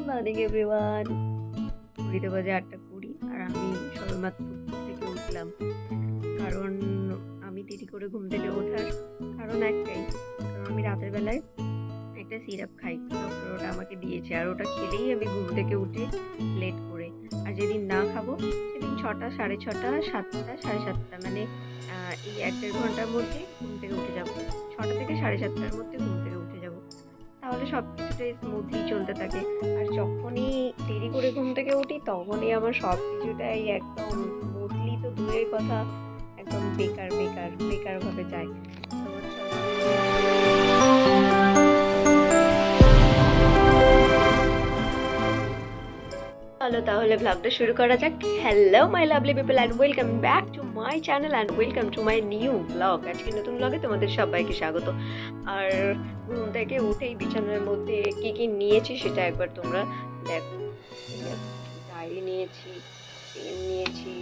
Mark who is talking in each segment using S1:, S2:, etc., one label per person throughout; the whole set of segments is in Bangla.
S1: Morning everyone. ঘড়িতে বাজে ৮টা ২০ আর আমি সবেমাত্র ঘুম থেকে উঠলাম। কারণ আমি দেরি করে ঘুম থেকে ওঠার কারণ একটাই, কারণ আমি রাতের বেলায় একটা সিরাপ খাই, ডক্টর ওটা আমাকে দিয়েছে, আর ওটা খেলেই আমি ঘুম থেকে উঠে লেট করে। আর যেদিন না খাবো সেদিন ৬টা, ৬:৩০, ৭টা, ৭:৩০, মানে এই ১-১.৫ ঘন্টার মধ্যে ঘুম থেকে উঠে যাব। ৬টা থেকে ৭:৩০-র মধ্যে ঘুম থেকে উঠে যাব। তাহলে সবকিছুটাই স্মুথলি চলতে থাকে। আর যখনই দেরি করে ঘুম থেকে উঠি তখনই আমার সবকিছুটাই একদম স্মুথলি তো দূরের কথা, একদম বেকার বেকার বেকার ভাবে যায়। তো চলো তাহলে ব্লগটা শুরু করা যাক। Hello my lovely people and welcome back to my channel and welcome to my new blog. আজকে নতুন ব্লগে তোমাদের সবাইকে স্বাগত। আর ঘুম থেকে উঠেই বিছানার মধ্যে কি কি নিয়েছি সেটা একবার তোমরা দেখো। ঠিক আছে, ডায়েরি নিয়েছি, পেন নিয়েছি,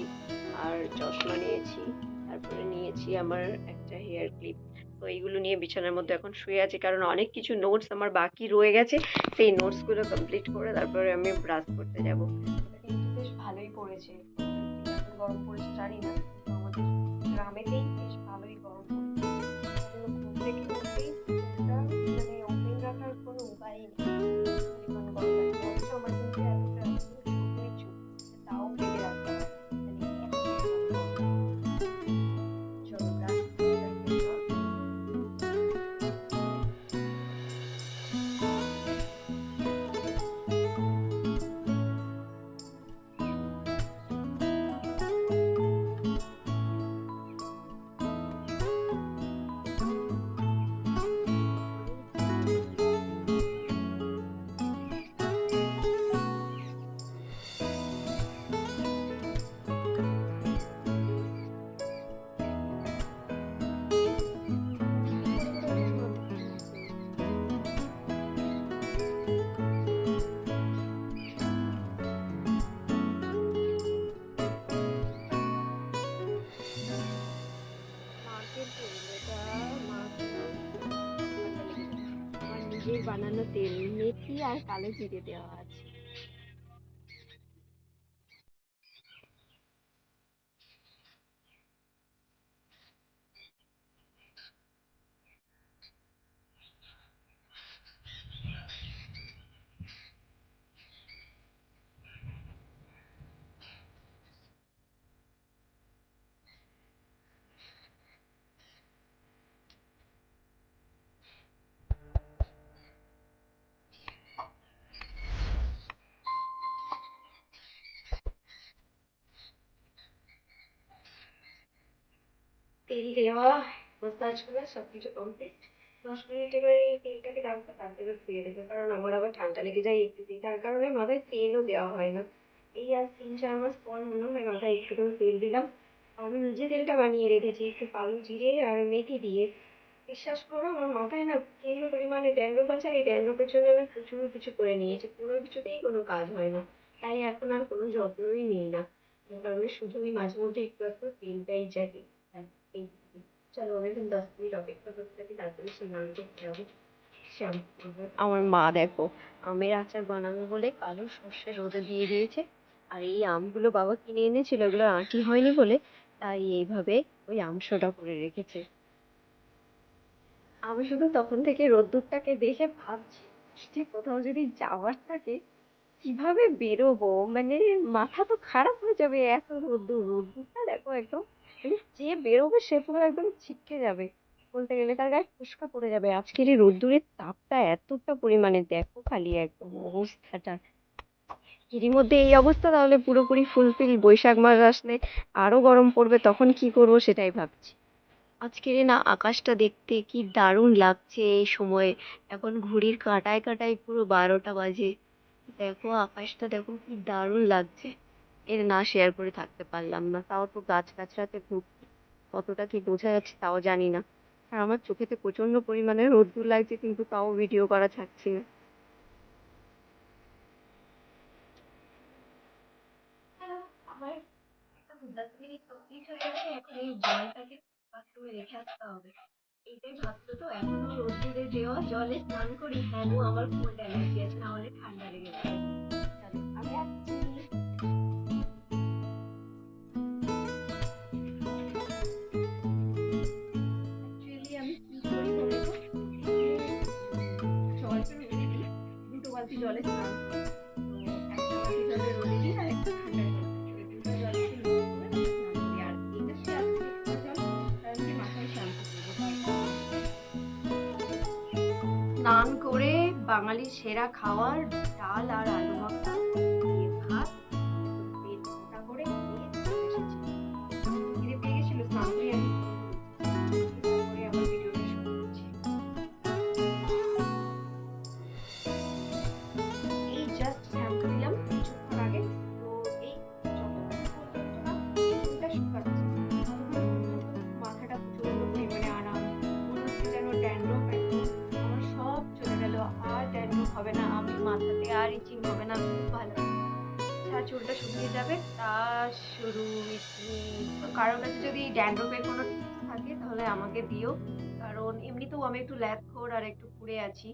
S1: আর চশমা নিয়েছি, তারপরে নিয়েছি আমার একটা হেয়ার ক্লিপ। তো এইগুলো নিয়ে বিছানার মধ্যে এখন শুয়ে আছি, কারণ অনেক কিছু নোটস আমার বাকি রয়ে গেছে। সেই নোটসগুলো কমপ্লিট করে তারপরে আমি ব্রাশ করতে যাব। এটা কিন্তু বেশ ভালোই পড়েছে। কেমন গরম পড়েছে জানি না, কিন্তু আমাদের গ্রামেতেই বেশ ভালোই গরম পড়েছে। তার জন্য ঘুম থেকে উঠেই ফোনটা মানে ওপেন রাখার কোনো উপায়ই নেই, পরিমাণ গরম লাগছে। অথচ আমার কিন্তু এতটা শুধুই চুপ, তাও বেঁধে রাখতে হয়, মানে এত পরিমাণ গরম। চলো ব্রাশ করে যাক বেশ নরমালি। মার্কেট তেল, এটা মা খেলেও ঠান্ডা লেগে যাবে। আমার নিজের বানানো তেল, মেথি আর কালো জিরে দেওয়া আছে। তেল দেওয়া, মাসাজ করা, সবকিছু কমপ্লিট। 10 মিনিট এবার এই তেলটাকে রাখবো, তারপরে ধুয়ে দেবো, কারণ আমার আবার ঠান্ডা লেগে যায় একটু, তার কারণে মাথায় তেলও দেওয়া হয় না। এই আর 3-4 মাস পর মনে হয় মাথায় একটু করে তেল দিলাম। আমি নিজে তেলটা বানিয়ে রেখেছি একটু কালো জিরে আর মেথি দিয়ে। বিশ্বাস করো আমার মাথায় না কি পরিমাণে ড্যান্ড্রফ আছে, এই ড্যান্ড্রফের জন্য আমি প্রচুর কিছু করে নিয়েছি, কোনো কিছুতেই কোনো কাজ হয় না। তাই এখন আর কোনো যত্নই নিই না, যার কারণে শুধু ওই মাঝে মধ্যে একটু একটু তেলটাই যাই। এই চলো আমি এখন 10 মিনিট অপেক্ষা করতে থাকি, তারপরে স্নান করতে হবে, শ্যাম্পু করবো। আমার মা দেখো আমের আচার বানাবে বলে কালো সর্ষে রোদে দিয়ে দিয়েছে। আর এই আমগুলো বাবা কিনে এনেছিল, ওগুলো আঁটি হয়নি বলে তাই এইভাবে ওই আমসোটা করে রেখেছে। আমি শুধু তখন থেকে রোদ্দুরটাকে দেখে ভাবছি যে কোথাও যদি যাওয়ার থাকে কিভাবে বেরোবো, মানে মাথা তো খারাপ হয়ে যাবে। এত রোদ্দুর, রোদ্দুরটা দেখো একদম, মানে যে বেরোবে সে পুরো একদম ছিটকে যাবে, বলতে গেলে তার গায়ে ফোস্কা পড়ে যাবে। আজকের এই রোদ্দুরের তাপটা এতটা পরিমাণে, দেখো খালি একদম অবস্থাটা। এরই মধ্যে এই অবস্থা, তাহলে পুরোপুরি ফুলফিল বৈশাখ মাস আসলে আরো গরম পড়বে, তখন কি করব সেটাই ভাবছি। আজকের না আকাশটা দেখতে কি দারুণ লাগছে এই সময়ে। এখন ঘড়ির কাঁটায় কাঁটায় পুরো 12টা বাজে। দেখো আকাশটা দেখো কি দারুণ লাগছে। এর না শেয়ার করে থাকতে পারলাম না, তাও তো গাছগাছড়াতে ভর্তি, কতটা কি বোঝা যাচ্ছে তাও জানি না। আর আমার চোখেতে প্রচন্ড পরিমাণে রোদ্দুর লাগছে, কিন্তু তাও ভিডিও করা থাকছে না। আমার 10 মিনিট কমপ্লিট হয়ে গেছে, এখন এই জলটাকে বাথরুমে রেখে আসতে হবে। এইটাই ভাবছো তো এখনো রোদ্দুরে দেওয়া জলে স্নান করি? হ্যাঁ গো, আমার কোল্ড অ্যালার্জি আছে, না হলে ঠান্ডা লেগে যাবে। চলো আমি আসছি। অ্যাকচুয়ালি আমি কি করি বলো তো, জলটা রোদে দিই, 2 বালতি জলে স্নান করি। তো একটা বালতি জলে রোদে দিই আর একটা ঠান্ডা জল থাকে, ওই দুটো জল একটু মিক্স করে তারপর স্নান করি। আর এটা হচ্ছে আজকে জল, কারণ কি মাথায় শ্যাম্পু করবো। স্নান করে বাঙালির সেরা খাবার ডাল আর আলু মাখা দিয়ে ভাত, পেট মোটা করে খেয়ে চলে এসেছি। খিদে পেয়ে গেছিল, স্নান করে আমি তারপরে আবার ভিডিওটা শুরু করছি। এই জাস্ট শ্যাম্পু দিলাম কিছুক্ষণ আগে। তো এই যতক্ষণ পর্যন্ত না চুলটা শুকাচ্ছে, মাথাটা প্রচন্ড পরিমাণে আরাম, মনে হচ্ছে যেন ড্যান্ড্রফ একদম আমার সব চলে গেল। আর ড্যান্ড্রফ হবে না, আমি মাথাতে আর ইচিং হবে না, খুব ভালো। আচ্ছা, চুলটা শুকিয়ে যাবে তা শুরু। তো কারোর কাছে যদি ড্যান্ড্রফের কোনো টিপস থাকে তাহলে আমাকে দিও, কারণ এমনিতেও আমি একটু ল্যাথখোর আর একটু পুড়ে আছি,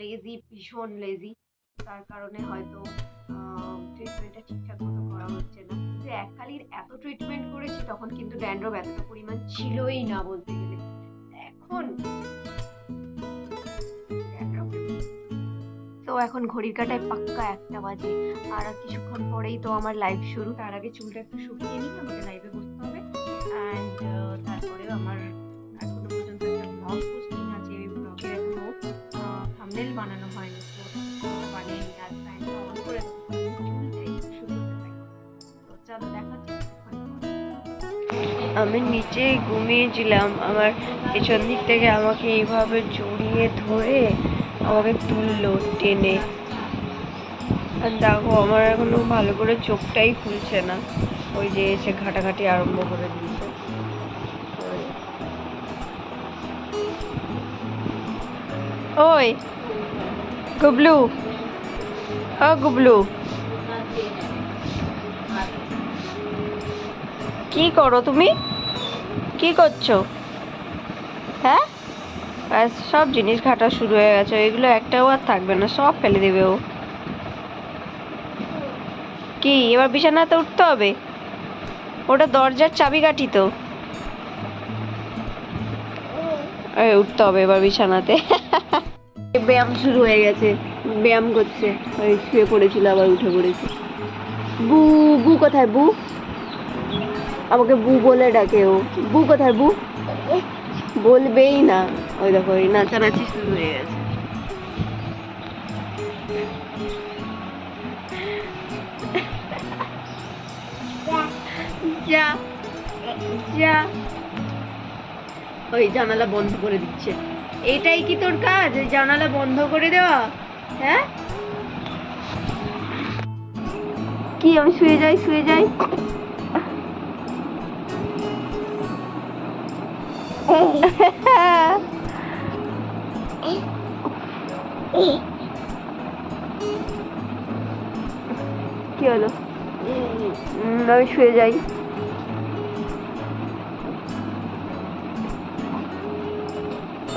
S1: লেজি, ভীষণ লেজি। তার কারণে হয়তো ট্রিটমেন্টটা ঠিকঠাক মতো করা হচ্ছে না। কিন্তু এককালীন এত ট্রিটমেন্ট করেছি তখন কিন্তু ড্যান্ড্রফ এতটা পরিমাণ ছিলই না বলতে গেলে। এখন তো এখন ঘড়ির কাঁটায় পাক্কা 1টা বাজে, আর কিছুক্ষণ পরেই তো আমার লাইভ শুরু। তার আগে চুলটা একটু শুকিয়ে নিই, আমাকে লাইভে বসতে হবে। অ্যান্ড তারপরেও আমার এখনো পর্যন্ত একটা ব্লগ পোস্টিং আছে, এই ব্লগের এখনো থাম্বনেল বানানো হয়নি, তো বানিয়ে নিই। আর ফ্যানটা অন করে দেবো, চুলটা একটু শুকোতে থাকি। তো চলো দেখাচ্ছি। আমি নিচে ঘুমিয়েছিলাম, আমার পেছন দিক থেকে আমাকে এইভাবে জড়িয়ে ধরে আমাকে তুললো টেনে। আর দেখো আমার এখনো ভালো করে চোখটাই খুলছে না, ওই যে এসে ঘাটাঘাটি আরম্ভ করে দিয়েছে। ওই গুবলু, ও গুবলু, কি করো তুমি? কি করছো? হ্যাঁ, ব্যাস সব জিনিস ঘাটা শুরু হয়ে গেছে, এগুলো একটাও আর থাকবে না, সব ফেলে দেবে ও। কি এবার বিছানাতে উঠতে হবে? ওটা দরজার চাবিকাঠি তো, উঠতে হবে এবার বিছানাতে। ব্যায়াম শুরু হয়ে গেছে, ব্যায়াম করছে, ওই শুয়ে পড়েছিল আবার উঠে পড়েছে। বু বু কোথায় বু? আমাকে বু বলে ডাকে ও। বু কোথায় বু? বলবেই না। ওই দেখো ওই নাচানাচি শুরু হয়ে গেছে। যা যা, ওই জানালা বন্ধ করে দিচ্ছে। এটাই কি তোর কাজ, ওই জানালা বন্ধ করে দেওয়া? হ্যাঁ, কি আমি শুয়ে যাই, শুয়ে যাই। কি হলো? আমি শুয়ে যাই।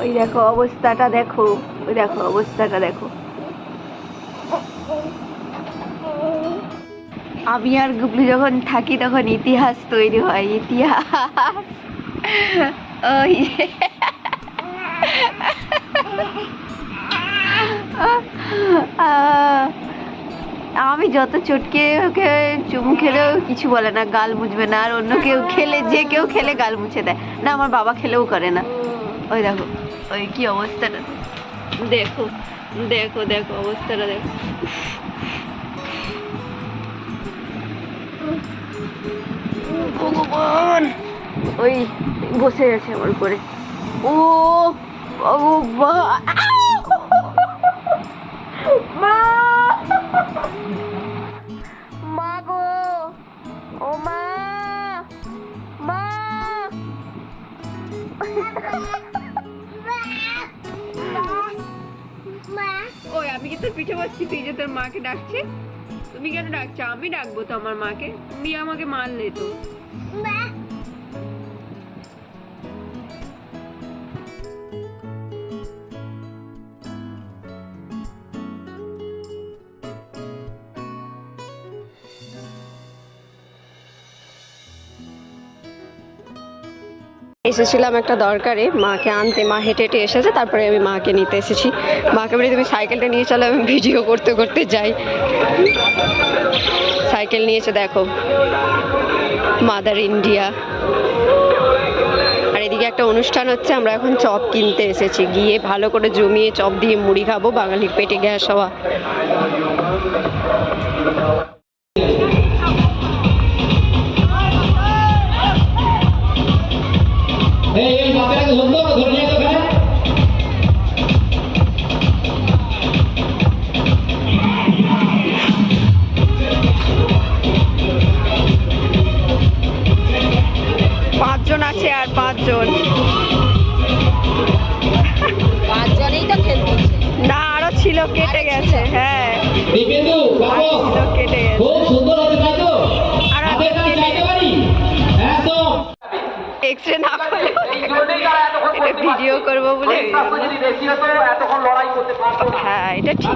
S1: ওই দেখো অবস্থাটা দেখো, ওই দেখো অবস্থাটা দেখো। আমি আর গুবলু যখন থাকি তখন ইতিহাস তৈরি হয়, ইতিহাস। ওই আমি যত চটকে ওকে চুমু খেলেও কিছু বলে না, গাল মুছবে না। আর অন্য কেউ খেলে, যে কেউ খেলে গাল মুছে দেয় না, আমার বাবা খেলেও করে না। ওই দেখো ওই কি অবস্থাটা দেখো, দেখো দেখো অবস্থাটা দেখো। ভগবান, ওই বসে গেছে আমার উপরে। ও ভগবান, মা, মা গো, ও মা, মা। ওই আমি কি তোর পিঠে বসছি, তুই যে তোর মাকে ডাকছে? তুমি কেন ডাকছো? আমি ডাকবো তো আমার মাকে, তুমি আমাকে মারলে তো। এসেছিলাম একটা দরকারে মাকে আনতে, মা হেঁটে হেঁটে এসেছে, তারপরে আমি মাকে নিতে এসেছি। মাকে বলি তুমি সাইকেলটা নিয়ে চলো, আমি ভিডিও করতে করতে যাই। সাইকেল নিয়েছে দেখো, মাদার ইন্ডিয়া। আর এদিকে একটা অনুষ্ঠান হচ্ছে, আমরা এখন চপ কিনতে এসেছি, গিয়ে ভালো করে জমিয়ে চপ দিয়ে মুড়ি খাবো, বাঙালির পেটে গ্যাস হওয়া। পাঁচজন আছে, আর পাঁচজনেই তো খেলতে না, আরো ছিল, কেটে গেছে। হ্যাঁ কেটে গেছে, এক্সরে না করলে ভিডিও করবো বলে। হ্যাঁ এটা ঠিক।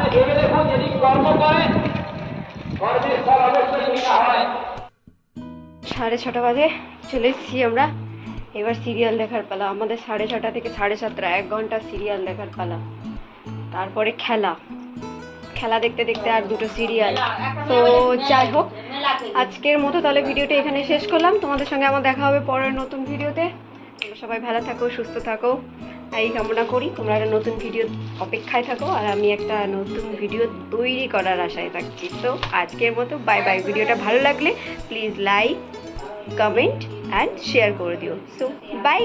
S1: 6:30 বাজে, চলে এসেছি আমরা। এবার সিরিয়াল দেখার পালা আমাদের, 6:30 থেকে 7:30, 1 ঘন্টা সিরিয়াল দেখার পালা। তারপরে খেলা দেখতে দেখতে আর 2টো সিরিয়াল। তো যাই হোক, আজকের মতো তাহলে ভিডিওটা এখানে শেষ করলাম। তোমাদের সঙ্গে আমার দেখা হবে পরের নতুন ভিডিওতে। তোমরা সবাই ভালো থাকো, সুস্থ থাকো, এই কামনা করি। তোমরা একটা নতুন ভিডিও অপেক্ষায় থাকো, আর আমি একটা নতুন ভিডিও তৈরি করার আশায় থাকছি। তো আজকের মতো বাই বাই। ভিডিওটা ভালো লাগলে please like, comment and share করে দিও। So by.